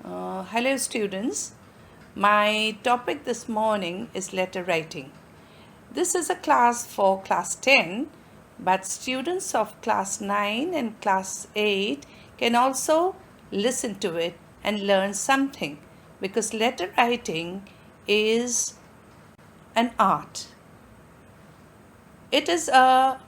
Hello students, my topic this morning is letter writing. This is a class for class 10, but students of class 9 and class 8 can also listen to it and learn something, because letter writing is an art. It is a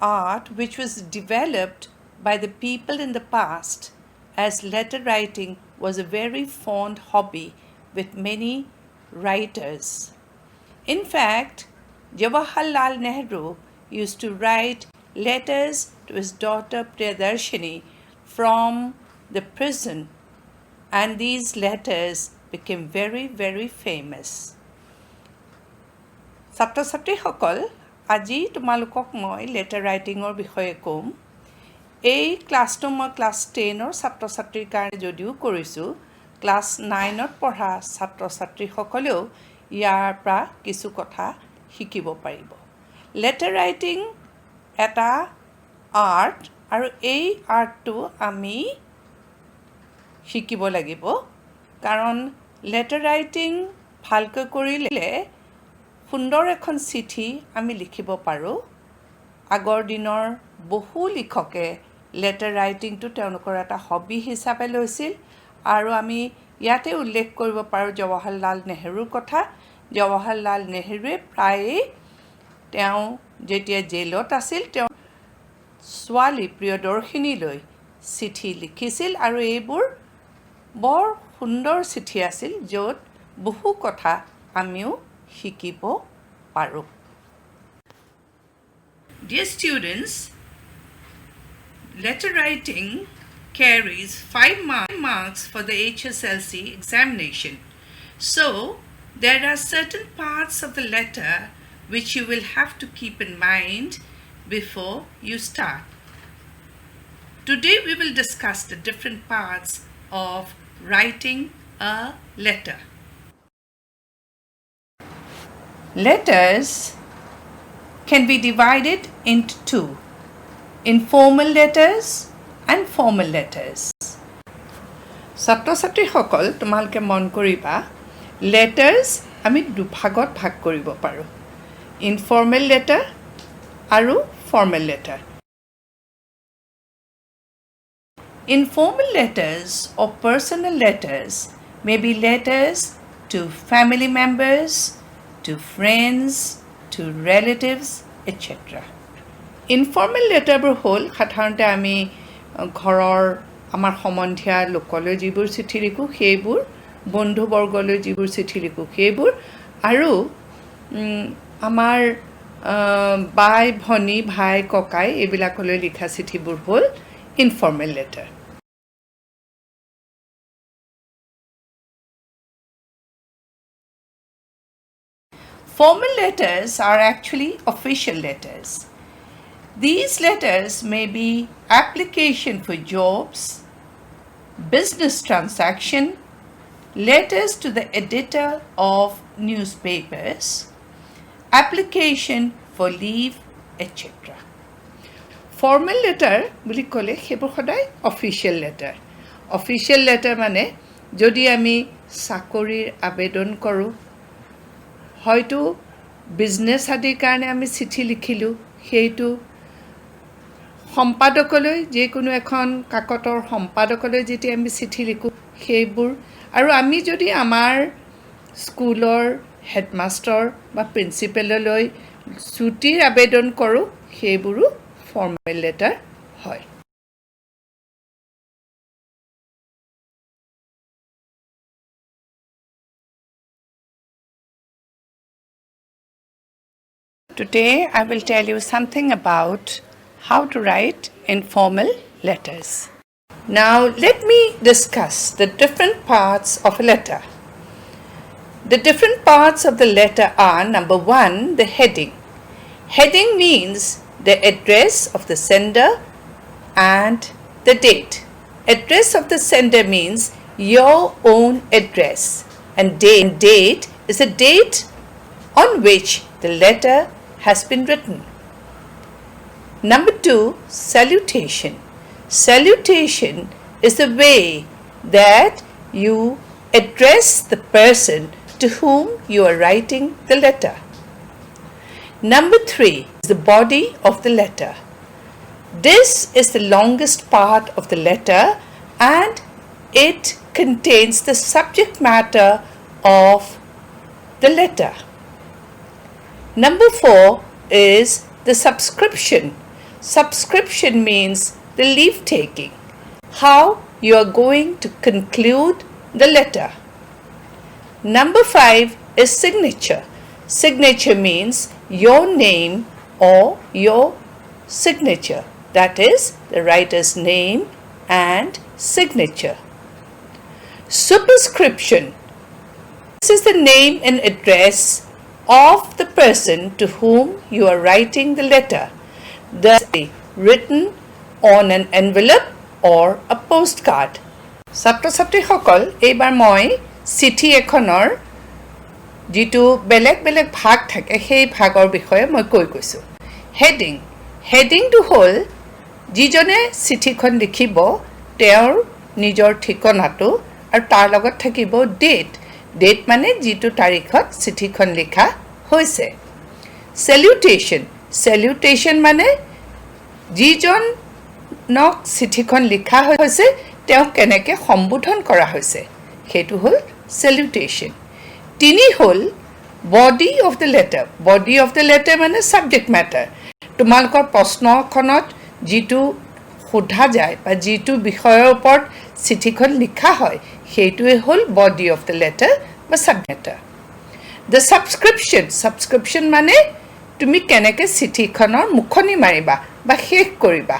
art which was developed by the people in the past, as letter writing was a very fond hobby with many writers. In fact, Jawaharlal Nehru used to write letters to his daughter Priyadarshini from the prison, and these letters became very, very famous. ছাত্ৰ-ছাত্ৰীসকল, আজি তোমালোকক মই letter writing-ৰ বিষয়ে ক'ম। এই ক্লাছটো মই class 10-ৰ ছাত্ৰ-ছাত্ৰীৰ কাৰণে যদিও কৰিছোঁ, ক্লাছ 9-ত পঢ়া ছাত্ৰ-ছাত্ৰীসকলেও ইয়াৰ পৰা কিছু কথা শিকিব পাৰিব। লেটাৰ ৰাইটিং এটা আৰ্ট, আৰু এই আৰ্টটো আমি শিকিব লাগিব, কাৰণ লেটাৰ ৰাইটিং ভালকৈ কৰিলে সুন্দৰ এখন চিঠি আমি লিখিব পাৰোঁ। আগৰ দিনৰ বহু লিখকে লেটাৰ ৰাইটিংটো তেওঁলোকৰ এটা হবি হিচাপে লৈছিল, আৰু আমি ইয়াতে উল্লেখ কৰিব পাৰোঁ জৱাহৰলাল নেহৰুৰ কথা। জৱাহৰলাল নেহৰুৱে প্ৰায়ে তেওঁ যেতিয়া জেলত আছিল, তেওঁ ছোৱালী প্ৰিয়দৰ্শিনীলৈ চিঠি লিখিছিল, আৰু এইবোৰ বৰ সুন্দৰ চিঠি আছিল, য'ত বহু কথা আমিও শিকিব পাৰোঁ। Dear students, letter writing carries 5 marks for the HSLC examination. So, there are certain parts of the letter which you will have to keep in mind before you start. Today we will discuss the different parts of writing a letter. Letters can be divided into two: informal letters and formal letters. ছাত্ৰ-ছাত্ৰীসকল, তোমালোকে মন কৰিবা, letters আমি দুভাগত ভাগ কৰিব পাৰোঁ: informal letter আৰু formal letter. Informal letters or personal letters may be letters to family members, to friends, to relatives, etc. Informal letterবোৰ হ'ল সাধাৰণতে আমি ঘৰৰ আমাৰ সম্বন্ধীয় লোকলৈ যিবোৰ চিঠি লিখোঁ সেইবোৰ, বন্ধুবৰ্গলৈ যিবোৰ চিঠি লিখোঁ সেইবোৰ, আৰু আমাৰ বাই ভনী ভাই ককাই এইবিলাকলৈ লিখা চিঠিবোৰ হ'ল informal letter. Formal letters are actually official letters. These letters may be application for jobs, business transaction, letters to the editor of newspapers, application for leave, etc. Formal letter বুলি ক'লে সেইবোৰ সদায় official letter. Official letter মানে যদি আমি চাকৰিৰ আবেদন কৰোঁ, হয়তো বিজনেছ আদিৰ কাৰণে আমি চিঠি লিখিলোঁ, সেইটো সম্পাদকলৈ, যিকোনো এখন কাকতৰ সম্পাদকলৈ যেতিয়া আমি চিঠি লিখোঁ সেইবোৰ, আৰু আমি যদি আমাৰ স্কুলৰ হেডমাষ্টাৰ বা প্ৰিন্সিপাললৈ ছুটিৰ আবেদন কৰোঁ সেইবোৰো ফৰ্মেল লেটাৰ হয়। Today I will tell you something about how to write informal letters. Now let me discuss the different parts of a letter. The different parts of the letter are: number 1, the heading. Heading means the address of the sender and the date. Address of the sender means your own address, and date is a date on which the letter has been written. Number 2, salutation. Salutation is the way that you address the person to whom you are writing the letter. Number 3 is the body of the letter. This is the longest part of the letter and it contains the subject matter of the letter. Number 4 is the subscription. Subscription means the leave taking, how you are going to conclude the letter. Number 5 is signature. Signature means your name or your signature. That is the writer's name and signature. Superscription. This is the name and address of the person to whom you are writing the letter. Thus, written on an envelope or a postcard. ছাত্ৰ-ছাত্ৰীসকল এইবাৰ মই চিঠি এখনৰ যেটো বেলেগ বেলেগ ভাগ থাকে সেই ভাগৰ বিষয়ে মই কৈছো হেডিং টু হল যিজনে চিঠিখন লিখিব তেওঁৰ নিজৰ ঠিকনাটো আৰু তাৰ লগত থাকিব ডেট মানে যেটো তাৰিখত চিঠিখন লিখা হৈছে সেলিউটেশন মানে যিজনক চিঠিখন লিখা হৈছে তেওঁ কেনেকে সম্বোধন কৰা হৈছে হেতু হল salutation. 3 হল body of the letter মানে subject matter. তোমালোকৰ প্ৰশ্নখনত যেটো সোধা যায় বা যেটো বিষয়ৰ ওপৰত চিঠিখন লিখা হয় হেতুৱে হল body of the letter বা subject matter. The subscription মানে তুমি কেনেকে চিঠিখনৰ মুখনি মাৰিবা বা শেষ কৰিবা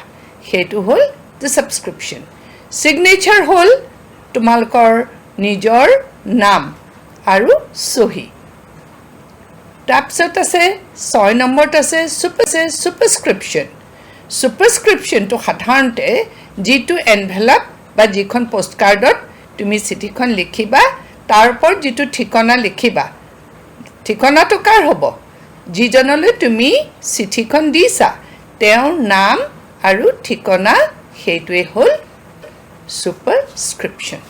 হেতু হল the subscription. Signature হল তোমালোকৰ নিজৰ নাম আৰু সহি তাৰপিছত আছে 6 নম্বৰত আছে superscription to সাধাৰণতে যেটো এনভেলপ বা যিখন পোষ্টকাৰ্ডত তুমি চিঠিখন লিখিবা তাৰ ওপৰত যেটো ঠিকনা লিখিবা ঠিকনাটো কাৰ হ'ব যিজনলৈ তুমি চিঠিখন দিছা তেওঁৰ নাম আৰু ঠিকনা হেতুৱে হল superscription.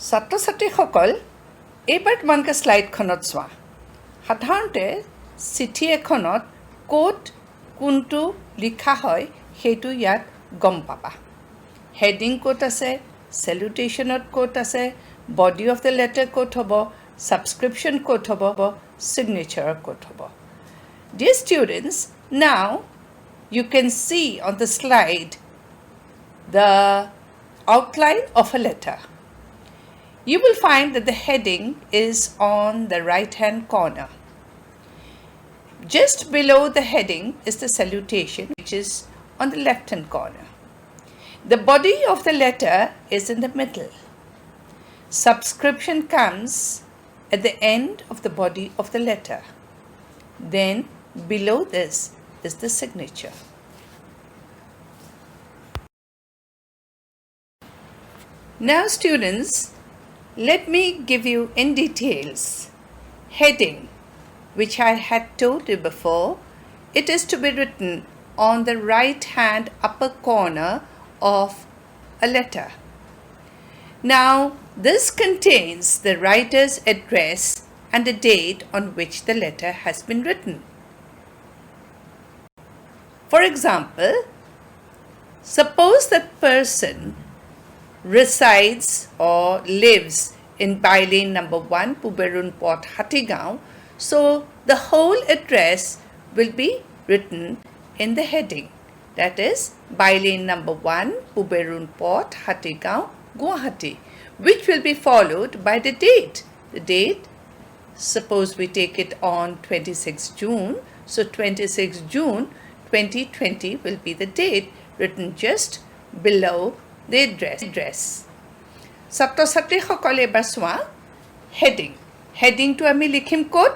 ছাত্ৰ-ছাত্ৰীসকল এইবাৰ তোমালোকে স্লাইডখনত চোৱা সাধাৰণতে চিঠি এখনত কোট কোনটো লিখা হয় হেতু ইয়াত গম পাবা হেডিং কোট আছে সেলুটেশনত কোট আছে body of the letter কোট হ'ব subscription কোট হ'ব signature কোট হ'ব. Dear students, now you can see on the slide the outline of a letter. You will find that the heading is on the right hand corner. Just below the heading is the salutation, which is on the left hand corner. The body of the letter is in the middle. Subscription comes at the end of the body of the letter. Then below this is the signature. Now students, let me give you in details. Heading, which I had told you before, it is to be written on the right hand upper corner of a letter. Now, this contains the writer's address and the date on which the letter has been written. For example, suppose that person resides or lives in Bailane number 1, Puberun Port, Hatigaon. So the whole address will be written in the heading. That is Bailane number 1, Puberun Port, Hatigaon, Guwahati, which will be followed by the date. The date, suppose we take it on 26 June. So 26 June 2020 will be the date written just below the address. ছাত্ৰ-ছাত্ৰীসকলে এবাৰ চোৱা হেডিংটো আমি লিখিম ক'ত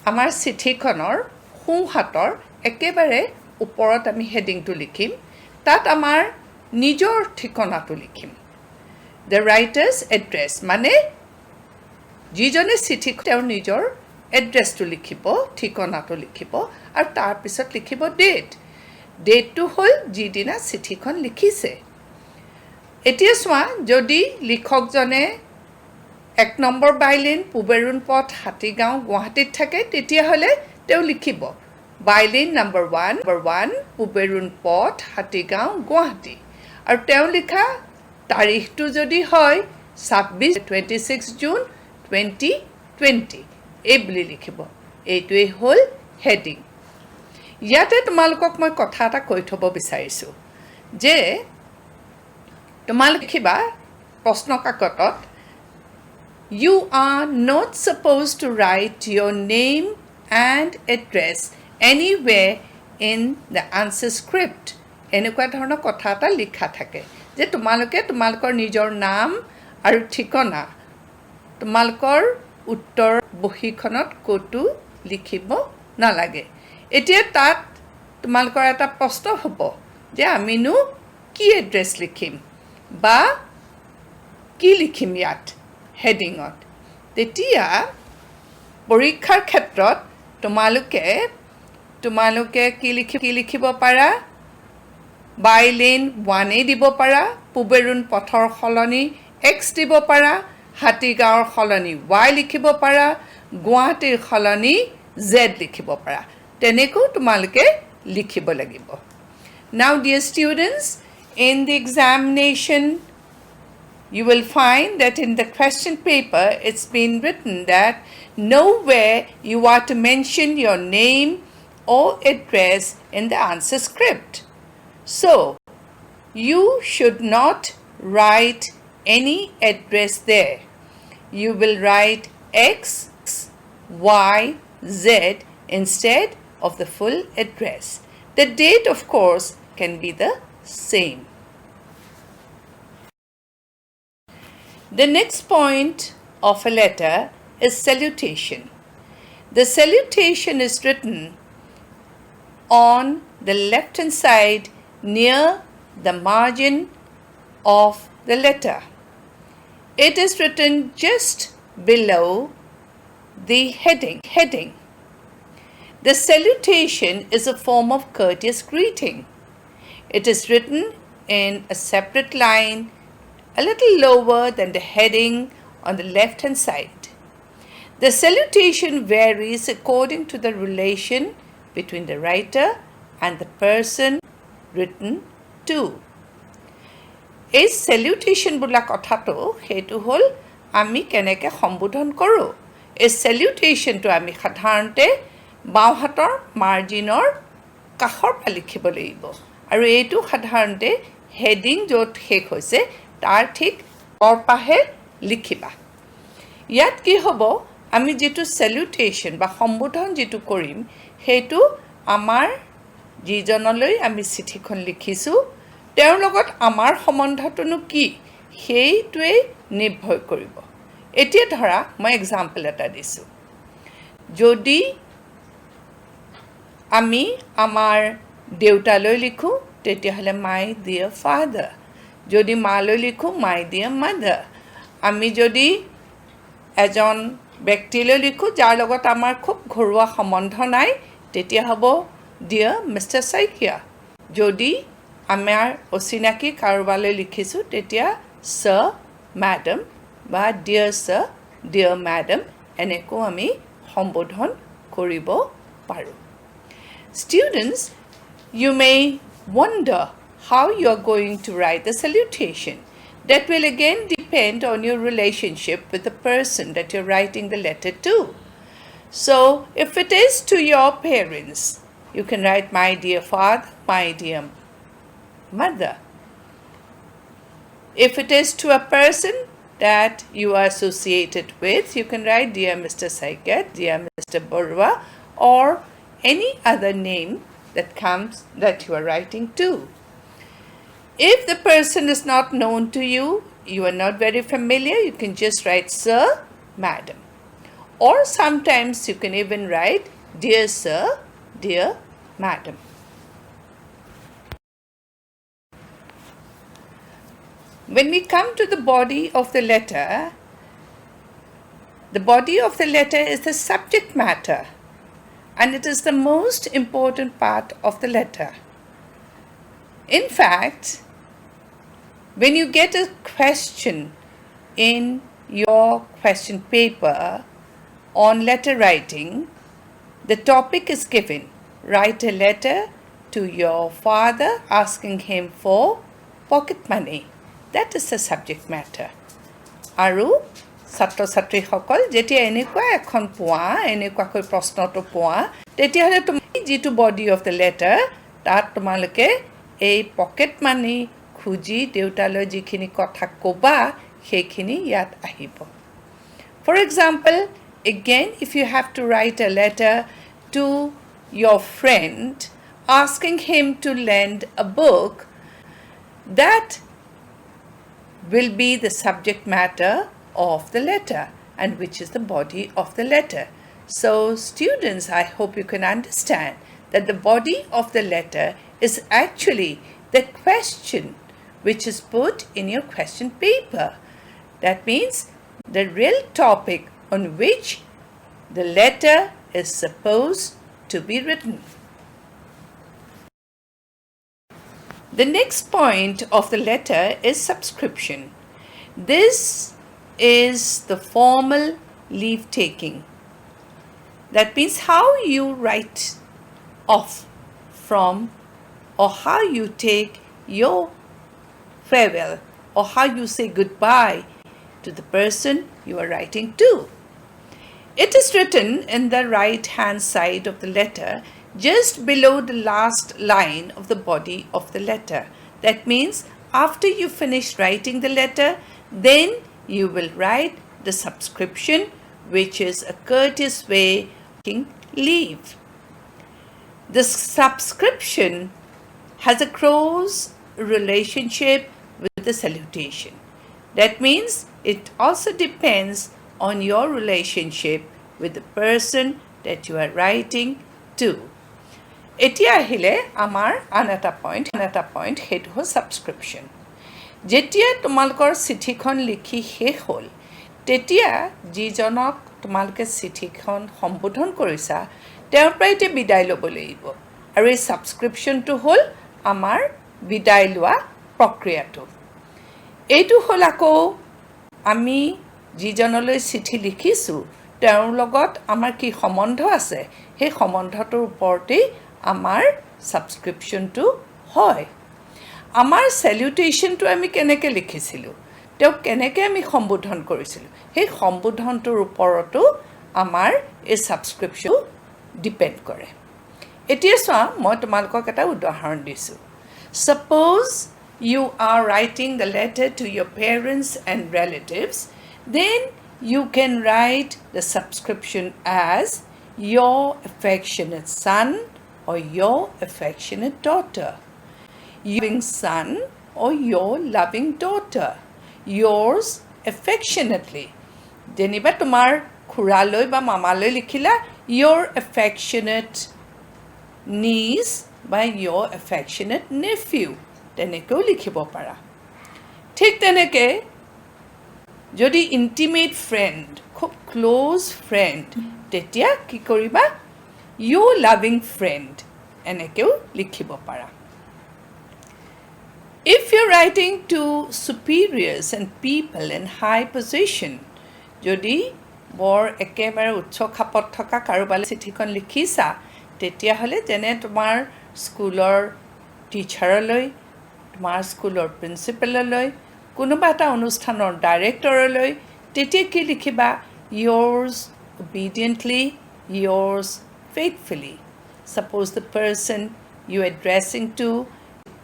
আমাৰ চিঠিখনৰ সোঁ হাতৰ একেবাৰে ওপৰত আমি হেডিংটো লিখিম তাত আমাৰ নিজৰ ঠিকনাটো লিখিম the writer's address মানে যিজনে চিঠি তেওঁৰ নিজৰ এড্ৰেছটো লিখিব, ঠিকনাটো লিখিব আৰু তাৰপিছত লিখিব ডেটটো হ'ল যিদিনা চিঠিখন লিখিছে। এতিয়া চোৱা, যদি লিখকজনে 1 নম্বৰ বাইলেন পূবেৰুণ পথ হাতীগাঁও গুৱাহাটীত থাকে, তেতিয়াহ'লে তেওঁ লিখিব বাইলেন নম্বৰ 1 পূবেৰুণ পথ হাতীগাঁও গুৱাহাটী। আৰু তেওঁ লিখা তাৰিখটো যদি হয় 26 জুন 2020 এই বুলি লিখিব। এইটোৱেই হ'ল হেডিং। ইয়াতে তোমালোকক মই কথা এটা কৈ থ'ব বিচাৰিছোঁ যে তোমালোকে লিখিবা প্ৰশ্ন কাকতত, You are not supposed to write your name and address anywhere in the answer script. এনেকুৱা ধৰণৰ কথা এটা লিখা থাকে যে তোমালোকে তোমালোকৰ নিজৰ নাম আৰু ঠিকনা তোমালোকৰ উত্তৰ বহীখনত ক'তো লিখিব নালাগে। এতিয়া তাত তোমালোকৰ এটা প্ৰশ্ন হ'ব যে আমিনো কি এড্ৰেছ লিখিম বা কি লিখিম ইয়াত হেডিঙত। তেতিয়া পৰীক্ষাৰ ক্ষেত্ৰত তোমালোকে কি লিখিব পাৰা, বাইলেন 1 দিব পাৰা, পূবেৰুণ পথৰ সলনি X দিব পাৰা, হাতীগাঁৱৰ সলনি Y লিখিব পাৰা, গুৱাহাটীৰ সলনি Z লিখিব পাৰা। তেনেকৈ তোমালোকে লিখিব লাগিব। Now dear students, in the examination you will find that in the question paper it's been written that nowhere you are to mention your name or address in the answer script. So you should not write any address there. You will write X, Y, Z instead of the full address. The date, of course, can be the same. The next point of a letter is salutation. The salutation is written on the left-hand side near the margin of the letter. It is written just below the heading. The salutation is a form of courteous greeting. It is written in a separate line a little lower than the heading on the left-hand side. The salutation varies according to the relation between the writer and the person written to. এই salutation বোলা কথাটো সেইটো হ'ল আমি কেনেকৈ সম্বোধন কৰোঁ। এই salutation-টো আমি সাধাৰণতে বাওঁ হাতৰ মাৰ্জিনৰ কাষৰ পৰা লিখিব লাগিব আৰু এইটো সাধাৰণতে হেডিং য'ত শেষ হৈছে তাৰ ঠিক পৰপাহে লিখিবা। ইয়াত কি হ'ব, আমি যিটো salutation বা সম্বোধন যিটো কৰিম সেইটো আমাৰ যিজনলৈ আমি চিঠিখন লিখিছোঁ তেওঁৰ লগত আমাৰ সম্বন্ধটোনো কি সেইটোৱে নিৰ্ভৰ কৰিব। এতিয়া ধৰা মই এক্সাম্পল এটা দিছোঁ, যদি আমি আমাৰ দেউতালৈ লিখোঁ তেতিয়াহ'লে মাই ডিয়াৰ ফাদাৰ, যদি মালৈ লিখোঁ মাই ডিয়াৰ মাদাৰ। আমি যদি এজন ব্যক্তিলৈ লিখোঁ যাৰ লগত আমাৰ খুব ঘৰুৱা সম্বন্ধ নাই তেতিয়া হ'ব ডিয়াৰ মিষ্টাৰ শইকীয়া। যদি আমাৰ অচিনাকি কাৰোবালৈ লিখিছোঁ তেতিয়া ছাৰ মেডাম বা ডিয়াৰ ছাৰ ডিয়াৰ মেডাম এনেকৈ আমি সম্বোধন কৰিব পাৰোঁ। Students, you may wonder how you are going to write the salutation. That will again depend on your relationship with the person that you're writing the letter to. So, if it is to your parents, you can write my dear father, my dear mother. If it is to a person that you are associated with, you can write dear Mr. Saikat, dear Mr. Borwa, or any other name that you are writing to. If the person is not known to you, you are not very familiar, you can just write sir, madam. Or sometimes you can even write dear sir, dear madam. When we come to the body of the letter, The body of the letter is the subject matter, and it is the most important part of the letter. In fact, when you get a question in your question paper on letter writing, the topic is given. Write a letter to your father asking him for pocket money. That is the subject matter. আৰু ছাত্ৰ ছাত্ৰীসকল যেতিয়া এনেকুৱা এখন পোৱা এনেকুৱাকৈ প্ৰশ্নটো পোৱা তেতিয়াহ'লে তুমি যিটো বডি অফ দ্য লেটাৰ তাত তোমালোকে এই পকেট মানি খুজি দেউতালৈ যিখিনি কথা ক'বা সেইখিনি ইয়াত আহিব. For example, again, if you have to write a letter to your friend asking him to lend a book, that will be the subject matter of the letter and which is the body of the letter. So students, I hope you can understand that the body of the letter is actually the question which is put in your question paper. That means the real topic on which the letter is supposed to be written. The next point of the letter is subscription. This is the formal leave taking. That means how you write off from or how you take your farewell or how you say goodbye to the person you are writing to. It is written in the right hand side of the letter just below the last line of the body of the letter. That means after you finish writing the letter, then you will write the subscription, which is a courteous way of taking leave. The subscription has a close relationship with the salutation. That means it also depends on your relationship with the person that you are writing to. এতিয়া আহিলে আমাৰ আন এটা point সেইটো হ'ল subscription. যেতিয়া তোমালোকৰ চিঠিখন লিখি শেষ হ'ল তেতিয়া যিজনক তোমালোকে চিঠিখন সম্বোধন কৰিছা তেওঁৰ পৰা এতিয়া বিদায় ল'ব লাগিব. আৰু এই ছাবস্ক্ৰিপশ্যনটো হ'ল আমাৰ বিদায় লোৱা প্ৰক্ৰিয়াটো. এইটো হ'ল আকৌ আমি যিজনলৈ চিঠি লিখিছোঁ তেওঁৰ লগত আমাৰ কি সম্বন্ধ আছে সেই সম্বন্ধটোৰ ওপৰতেই আমাৰ ছাবস্ক্ৰিপশ্যনটো হয়. আমাৰ চেলিউটেশ্যনটো আমি কেনেকৈ লিখিছিলোঁ তেওঁক কেনেকৈ আমি সম্বোধন কৰিছিলোঁ সেই সম্বোধনটোৰ ওপৰতো আমাৰ এই ছাবস্ক্ৰিপশ্যন ডিপেণ্ড কৰে. এতিয়া চোৱা মই তোমালোকক এটা উদাহৰণ দিছোঁ. Suppose you are writing the letter to your parents and relatives, then you can write the subscription as your affectionate son or your affectionate daughter, your loving son or your loving daughter, yours affectionately. যেনিবা তোমাৰ খুৰালৈ বা মামালৈ লিখিলা your affectionate niece বা your affectionate nephew তেনেকৈও লিখিব পাৰা. ঠিক তেনেকৈ যদি ইণ্টিমেট ফ্ৰেণ্ড খুব ক্ল'জ ফ্ৰেণ্ড তেতিয়া কি কৰিবা your loving friend এনেকৈও লিখিব পাৰা. If you're writing to superiors and people in high position, যদি বৰ একেবাৰে উচ্চ খাপত থকা কাৰোবালৈ চিঠিখন লিখিছা তেতিয়াহ'লে যেনে তোমাৰ স্কুলৰ টিচাৰলৈ তোমাৰ স্কুলৰ প্ৰিন্সিপাললৈ কোনোবা এটা অনুষ্ঠানৰ ডাইৰেক্টৰলৈ তেতিয়া কি লিখিবা yours obediently, yours faithfully. Suppose the person you are addressing to,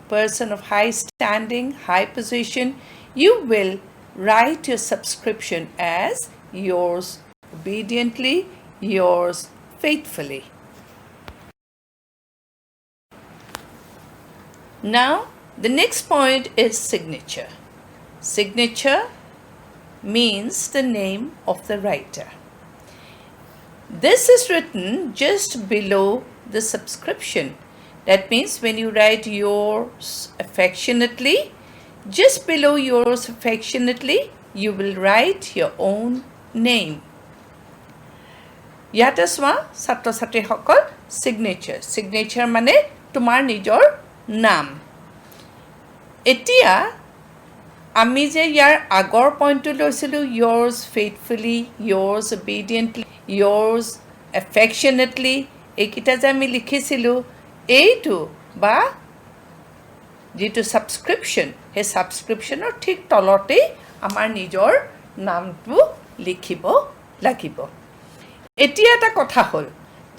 person of high standing, high position, you will write your subscription as yours obediently, yours faithfully. Now, the next point is signature. Signature means the name of the writer. This is written just below the subscription. That means when you write yours affectionately, just below yours affectionately, you will write your own name. ইয়াতে চোৱা ছাত্ৰ ছাত্ৰীসকল signature মানে তোমাৰ নিজৰ নাম এতিয়া আমি যে ইয়াৰ আগৰ পইণ্টটো লৈছিলোঁ yours faithfully yours obediently yours affectionately এইকেইটা যে আমি লিখিছিলোঁ এইটো বা যিটো ছাবস্ক্ৰিপশ্যন সেই ছাবস্ক্ৰিপশ্যনৰ ঠিক তলতেই আমাৰ নিজৰ নামটো লিখিব লাগিব এতিয়া এটা কথা হ'ল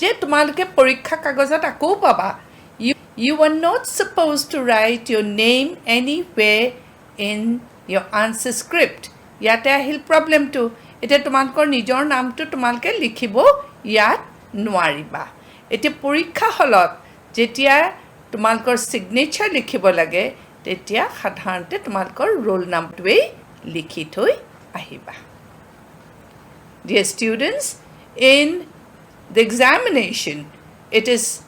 যে তোমালোকে পৰীক্ষা কাগজত আকৌ পাবা you are not supposed to write your name anywhere in your answer script ইয়াতে আহিল প্ৰবলেমটো এতিয়া তোমালোকৰ নিজৰ নামটো তোমালোকে লিখিব ইয়াত নোৱাৰিবা এতিয়া পৰীক্ষা হলত যেতিয়া তোমালোকৰ সিগনেচাৰ লিখিব লাগে তেতিয়া সাধাৰণতে তোমালোকৰ ৰোল নামটোৱেই লিখি থৈ আহিবা Dear students, in the examination, it is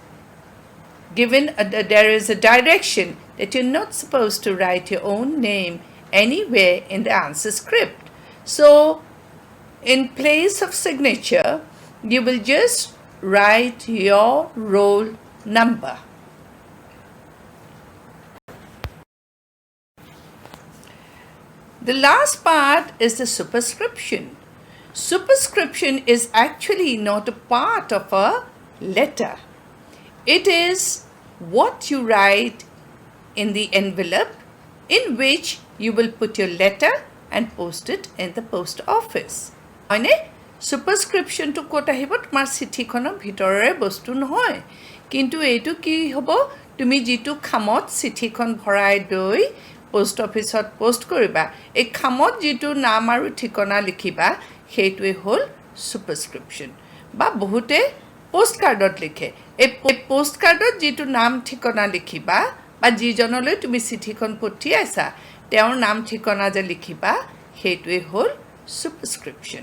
given, there is a direction that you're not supposed to write your own name anywhere in the answer script. So, in place of signature, you will just write your roll number. The last part is the superscription. Superscription is actually not a part of a letter. It is what you write in the envelope in which you will put your letter and post it in the post office. Oine superscription to kota hibo tomar chithi-khono bhitorere bostu nohoy kintu eitu ki hobo tumi jitu khamot chithi-khon bhorai doi post office ot post koriba ei khamot jitu naam aru thikona likhiba সেইটোৱে হ'ল superscription বা বহুতে post কাৰ্ডত লিখে এই post কাৰ্ডত যিটো নাম ঠিকনা লিখিবা বা যিজনলৈ তুমি চিঠিখন পঠিয়াইছা তেওঁৰ নাম ঠিকনা যে লিখিবা সেইটোৱে হ'ল superscription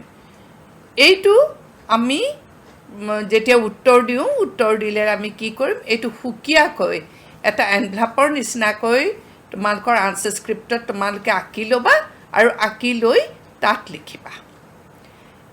এইটো আমি যেতিয়া উত্তৰ দিলে আমি কি কৰিম এইটো হুকিয়াকৈ এটা এনভেলপৰ নিচিনাকৈ তোমালোকৰ আনসাৰ স্ক্ৰিপ্টত তোমালোকে আঁকি ল'বা আৰু আঁকি লৈ তাত লিখিবা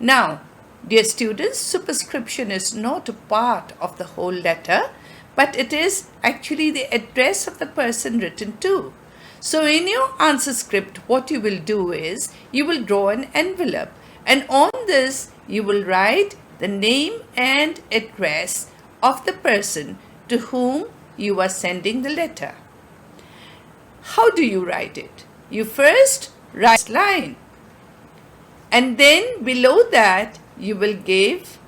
Now, dear students, superscription is not a part of the whole letter, but it is actually the address of the person written to. So in your answer script, what you will do is, you will draw an envelope, and on this, you will write the name and address of the person to whom you are sending the letter. How do you write it? You first write a line. And then below that, you will give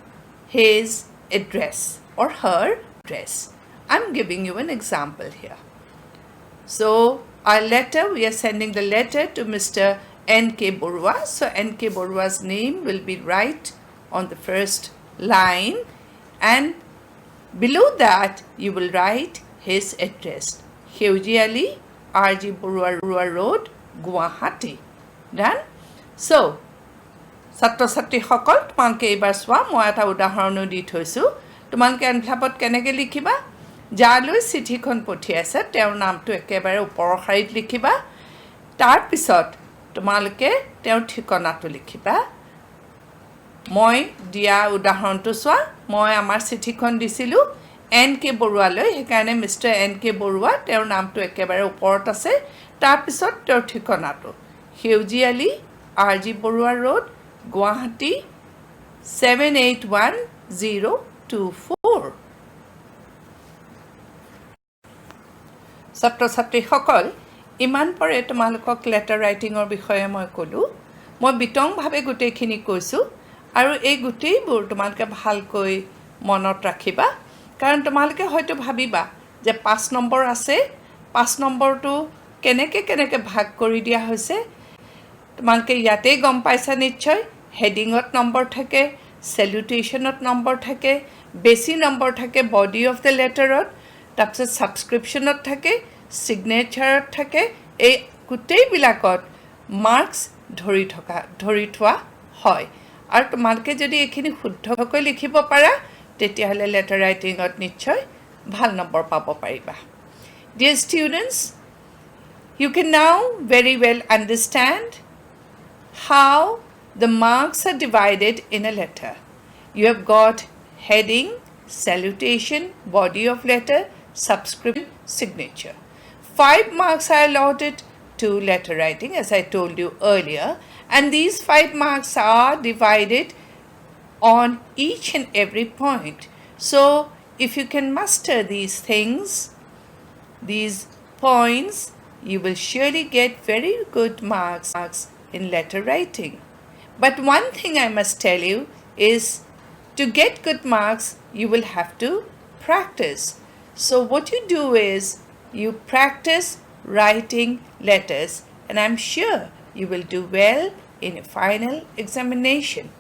his address or her address. I'm giving you an example here. So, our letter, we are sending the letter to Mr. N.K. Borua. So, N.K. Borua's name will be right on the first line. And below that, you will write his address. Heujiali, R.G. Borua Road, Guwahati. Done? So, ছাত্ৰ ছাত্ৰীসকল তোমালোকে এইবাৰ চোৱা মই এটা উদাহৰণ দি থৈছোঁ তোমালোকে এনভেলপত কেনেকৈ লিখিবা যালৈ চিঠিখন পঠিয়াইছে তেওঁৰ নামটো একেবাৰে ওপৰৰ শাৰীত লিখিবা তাৰ পিছত তোমালোকে তেওঁৰ ঠিকনাটো লিখিবা মই দিয়া উদাহৰণটো চোৱা মই আমাৰ চিঠিখন দিছিলোঁ N.K. বৰুৱালৈ সেইকাৰণে মিষ্টাৰ N.K. বৰুৱা তেওঁৰ নামটো একেবাৰে ওপৰত আছে তাৰ পিছত তেওঁৰ ঠিকনাটো হেউজিয়ালি R.G. বৰুৱা ৰোড Guwahati 781024 ছাত্ৰ ছাত্ৰীসকল ইমান পৰে তোমালোকক লেটাৰ ৰাইটিঙৰ বিষয়ে মই ক'লোঁ মই বিতংভাৱে গোটেইখিনি কৈছোঁ আৰু এই গোটেইবোৰ তোমালোকে ভালকৈ মনত ৰাখিবা কাৰণ তোমালোকে হয়তো ভাবিবা যে 5 নম্বৰ আছে 5 নম্বৰটো কেনেকৈ ভাগ কৰি দিয়া হৈছে তোমালোকে ইয়াতে গম পাইছা নিশ্চয় হেডিঙত নম্বৰ থাকে সেলুটেশনত নম্বৰ থাকে বেছি নম্বৰ থাকে বডি অফ দ্য লেটাৰত তাৰপিছত সাবস্ক্ৰিপশ্যনত থাকে সিগনেচাৰত থাকে এই গোটেইবিলাকত মাৰ্কস ধৰি থোৱা হয় আৰু তোমালোকে যদি এইখিনি শুদ্ধকৈ লিখিব পাৰা তেতিয়াহ'লে লেটাৰ ৰাইটিঙত নিশ্চয় ভাল নম্বৰ পাব পাৰিবা Dear students, you can now very well understand how the marks are divided in a letter. You have got heading, salutation, body of letter, subscription, signature. 5 marks are allotted to letter writing, as I told you earlier, and these 5 marks are divided on each and every point. So if you can muster these things, these points, you will surely get very good marks in letter writing. But one thing I must tell you is, to get good marks, you will have to practice. So what you do is, you practice writing letters, and I'm sure you will do well in your final examination.